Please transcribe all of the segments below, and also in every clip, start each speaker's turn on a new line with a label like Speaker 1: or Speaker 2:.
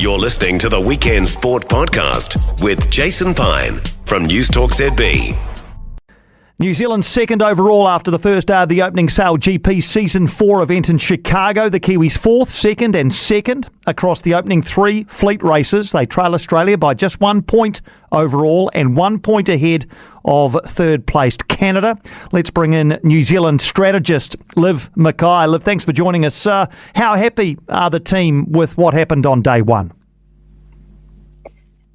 Speaker 1: You're listening to the Weekend Sport Podcast with Jason Pine from News Talk ZB.
Speaker 2: New Zealand's second overall after the first day of the opening Sail GP Season 4 event in Chicago. The Kiwis fourth, second and second across the opening three fleet races. They trail Australia by just 1 point overall and 1 point ahead of third-placed Canada. Let's bring in New Zealand strategist Liv McKay. Liv, thanks for joining us. How happy are the team with what happened on day one?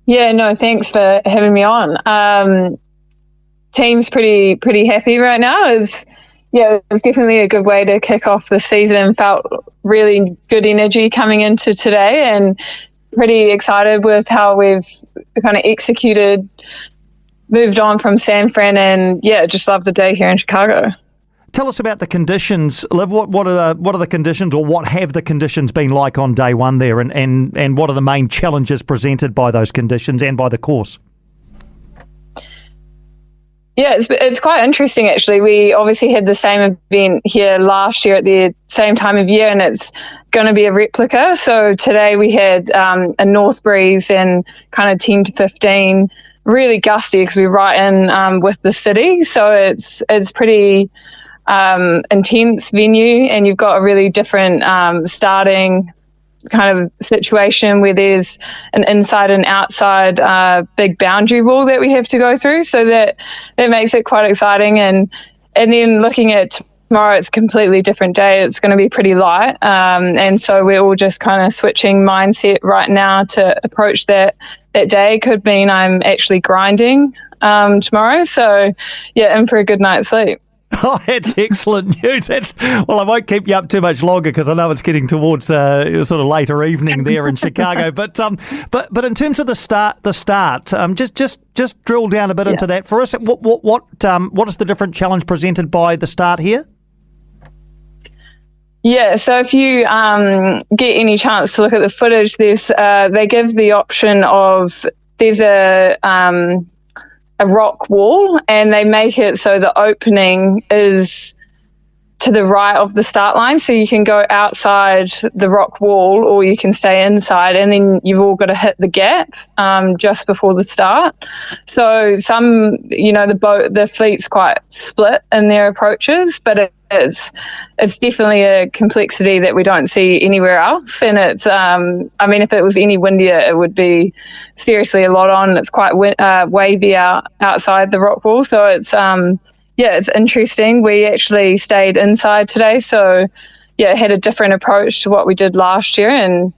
Speaker 3: Yeah, no, thanks for having me on. Team's pretty happy right now. It's definitely a good way to kick off the season. Felt really good energy coming into today and pretty excited with how we've kind of executed, moved on from San Fran, and just love the day here in Chicago.
Speaker 2: Tell us about the conditions, Liv. What are the conditions, or what have the conditions been like on day one there, and what are the main challenges presented by those conditions and by the course?
Speaker 3: Yeah, it's quite interesting actually. We obviously had the same event here last year at the same time of year, and it's going to be a replica. So today we had a north breeze and kind of 10 to 15, really gusty because we're right in with the city. So it's pretty intense venue, and you've got a really different starting kind of situation where there's an inside and outside big boundary wall that we have to go through, so that makes it quite exciting. And then looking at tomorrow, it's a completely different day. It's going to be pretty light, and so we're all just kind of switching mindset right now to approach that day. Could mean I'm actually grinding tomorrow, so in for a good night's sleep.
Speaker 2: Oh, that's excellent news. I won't keep you up too much longer because I know it's getting towards sort of later evening there in Chicago. But in terms of the start, just drill down a bit into that for us. What is the different challenge presented by the start here?
Speaker 3: Yeah, so if you get any chance to look at the footage, they give the option of there's a rock wall, and they make it so the opening is to the right of the start line, so you can go outside the rock wall or you can stay inside, and then you've all got to hit the gap just before the start. So the fleet's quite split in their approaches, but it's definitely a complexity that we don't see anywhere else. And it's if it was any windier, it would be seriously a lot on. It's quite wavy outside the rock wall, so it's it's interesting. We actually stayed inside today, so had a different approach to what we did last year, and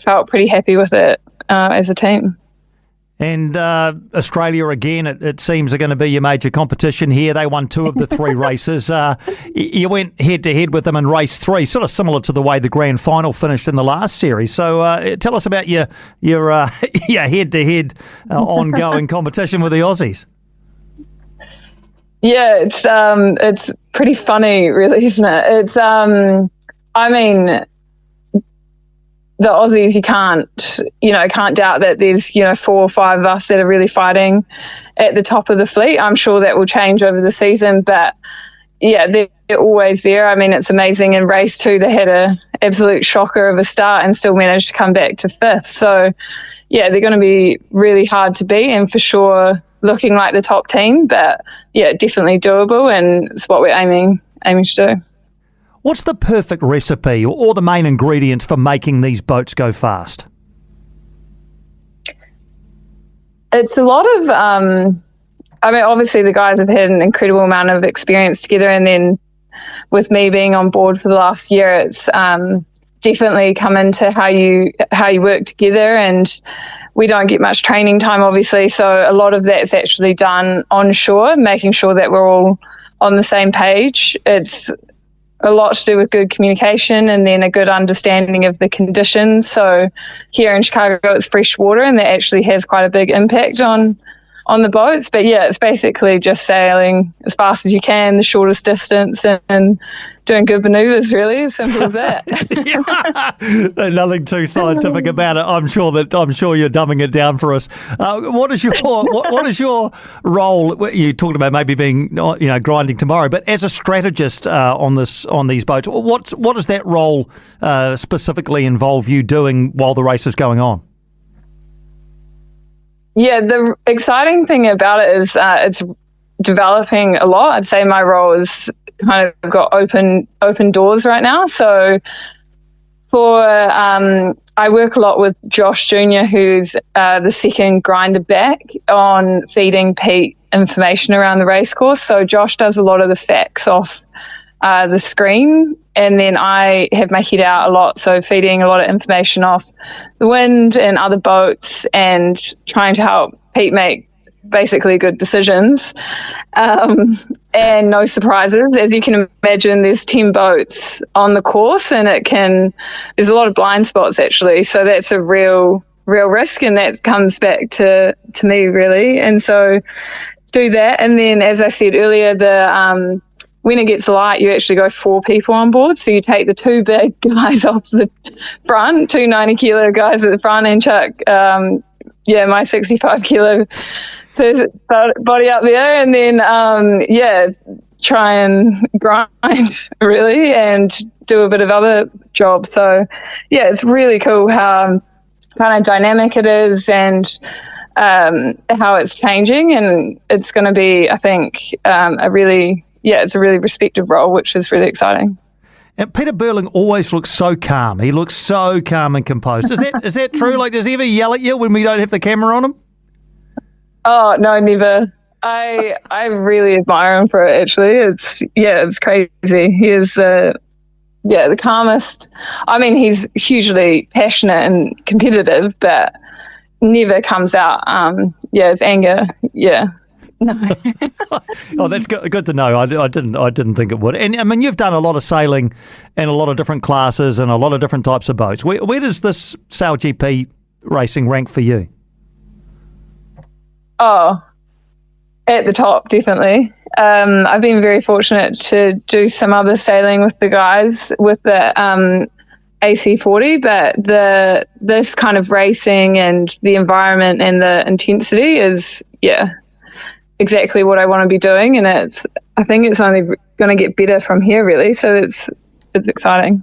Speaker 3: felt pretty happy with it as a team.
Speaker 2: And Australia, again, it seems are going to be your major competition here. They won 2 of the 3 races. You went head-to-head with them in race 3, sort of similar to the way the grand final finished in the last series. So tell us about your head-to-head ongoing competition with the Aussies.
Speaker 3: Yeah, it's pretty funny, really, isn't it? It's the Aussies, you can't doubt that there's 4 or 5 of us that are really fighting at the top of the fleet. I'm sure that will change over the season, but they're always there. It's amazing. In race 2, they had a absolute shocker of a start and still managed to come back to 5th. So they're going to be really hard to beat, and for sure looking like the top team, but definitely doable, and it's what we're aiming to do.
Speaker 2: What's the perfect recipe or the main ingredients for making these boats go fast?
Speaker 3: It's a lot of, obviously the guys have had an incredible amount of experience together, and then with me being on board for the last year, it's definitely come into how you work together, and we don't get much training time, obviously, so a lot of that's actually done on shore, making sure that we're all on the same page. It's a lot to do with good communication and then a good understanding of the conditions. So here in Chicago, it's fresh water, and that actually has quite a big impact on on the boats. But yeah, it's basically just sailing as fast as you can, the shortest distance, and doing good maneuvers, really. As simple as that.
Speaker 2: Nothing too scientific about it. I'm sure you're dumbing it down for us. What is your role? You talked about maybe being grinding tomorrow, but as a strategist on these boats, what does that role specifically involve you doing while the race is going on?
Speaker 3: Yeah, the exciting thing about it is it's developing a lot. I'd say my role is kind of got open doors right now. So I work a lot with Josh Jr., who's the second grinder back, on feeding Pete information around the race course. So Josh does a lot of the facts off the screen, and then I have my head out a lot, so feeding a lot of information off the wind and other boats and trying to help Pete make basically good decisions, and no surprises. As you can imagine, there's 10 boats on the course, and there's a lot of blind spots actually, so that's a real risk, and that comes back to me really. And so do that, and then as I said earlier, when it gets light, you actually go 4 people on board. So you take the 2 big guys off the front, 2 90-kilo guys at the front, and chuck, my 65-kilo body up there, and then, try and grind, really, and do a bit of other jobs. So, yeah, it's really cool how kind of dynamic it is, and how it's changing. And it's going to be, I think, it's a really respected role, which is really exciting.
Speaker 2: And Peter Burling always looks so calm. He looks so calm and composed. Is that true? Like, does he ever yell at you when we don't have the camera on him?
Speaker 3: Oh, no, never. I really admire him for it, actually. It's crazy. He is the calmest. I mean, he's hugely passionate and competitive, but never comes out. His anger, no.
Speaker 2: Oh, that's good to know. I didn't think it would. And I mean, you've done a lot of sailing and a lot of different classes and a lot of different types of boats. Where does this Sail GP racing rank for you? Oh,
Speaker 3: at the top, definitely. I've been very fortunate to do some other sailing with the guys with the AC40, but this kind of racing and the environment and the intensity is, exactly what I want to be doing, and I think it's only going to get better from here, really. So it's exciting.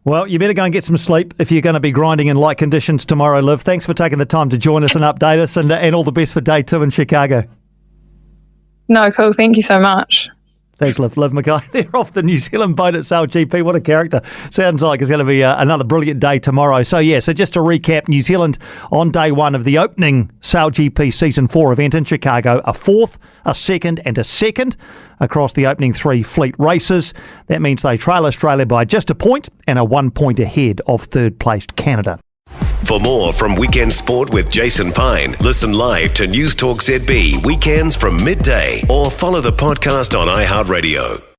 Speaker 2: Well, you better go and get some sleep if you're going to be grinding in light conditions tomorrow, Liv. Thanks for taking the time to join us and update us, and all the best for day 2 in Chicago.
Speaker 3: No, cool. Thank you so much.
Speaker 2: Thanks, Liv McKay. They're off the New Zealand boat at Sail GP. What a character. Sounds like it's going to be another brilliant day tomorrow. So just to recap, New Zealand on day 1 of the opening Sail GP Season 4 event in Chicago, a 4th, a 2nd and a 2nd across the opening 3 fleet races. That means they trail Australia by just a point and are 1 point ahead of third-placed Canada.
Speaker 1: For more from Weekend Sport with Jason Pine, listen live to News Talk ZB weekends from midday or follow the podcast on iHeartRadio.